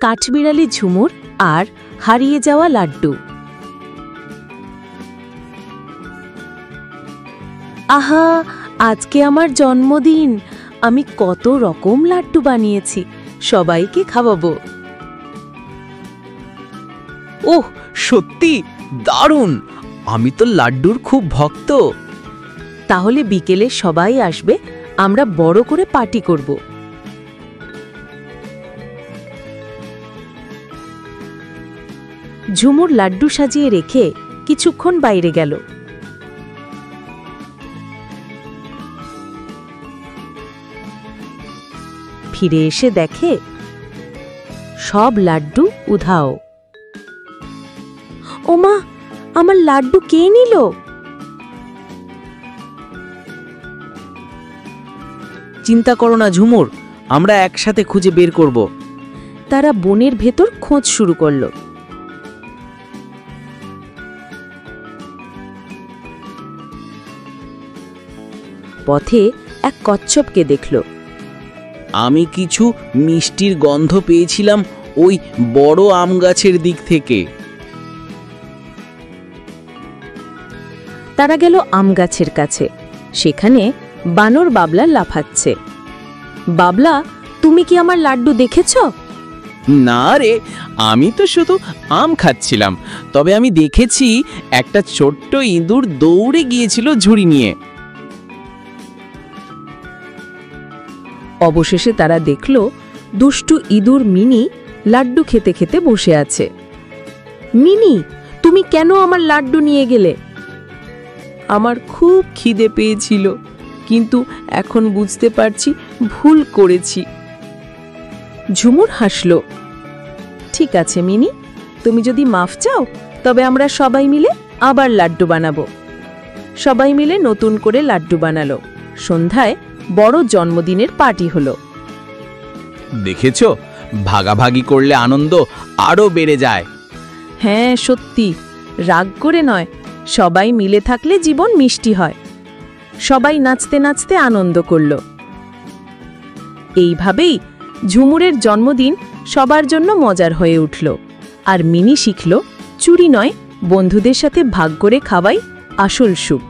কাঠবিড়ালি ঝুমুর আর হারিয়ে যাওয়া লাড্ডু। আহা, আজকে আমার জন্মদিন, আমি কত রকম লাড্ডু বানিয়েছি, সবাইকে খাওয়াবো। ওহ, সত্যি দারুণ! আমি তো লাড্ডুর খুব ভক্ত। তাহলে বিকেলে সবাই আসবে, আমরা বড় করে পার্টি করব। ঝুমুর লাড্ডু সাজিয়ে রেখে কিছুক্ষণ বাইরে গেল। ফিরে এসে দেখে সব লাড্ডু উধাও। ওমা, আমার লাড্ডু কে নিল? চিন্তা করো না ঝুমুর, আমরা একসাথে খুঁজে বের করব। তারা বনের ভেতর খোঁজ শুরু করল। পথে এক কচ্ছপকে দেখল। আমি কিছু মিষ্টির গন্ধ পেয়েছিলাম ওই বড় আম গাছের দিক থেকে। তারা গেল আম গাছের কাছে। সেখানে বানর বাবলা লাফাচ্ছে। বাবলা, তুমি কি আমার লাড্ডু দেখেছ? না রে, আমি তো শুধু আম খাচ্ছিলাম। তবে আমি দেখেছি একটা ছোট্ট ইঁদুর দৌড়ে গিয়েছিল ঝুড়ি নিয়ে। অবশেষে তারা দেখল দুষ্টু ইঁদুর মিনি লাড্ডু খেতে খেতে বসে আছে। মিনি, তুমি কেন আমার লাড্ডু নিয়ে গেলে? আমার খুব খিদে পেয়েছিল, কিন্তু এখন বুঝতে পারছি ভুল করেছি। ঝুমুর হাসল। ঠিক আছে মিনি, তুমি যদি মাফ চাও তবে আমরা সবাই মিলে আবার লাড্ডু বানাবো। সবাই মিলে নতুন করে লাড্ডু বানালো। সন্ধ্যায় বড় জন্মদিনের পার্টি হলো। দেখেছো, ভাগাভাগি করলে আনন্দ আরো বেড়ে যায়। হ্যাঁ সত্যি, রাগ করে নয়, সবাই মিলে থাকলে জীবন মিষ্টি হয়। সবাই নাচতে নাচতে আনন্দ করল। এইভাবেই ঝুমুরের জন্মদিন সবার জন্য মজার হয়ে উঠল। আর মিনি শিখল, চুরি নয়, বন্ধুদের সাথে ভাগ করে খাওয়াই আসল সুখ।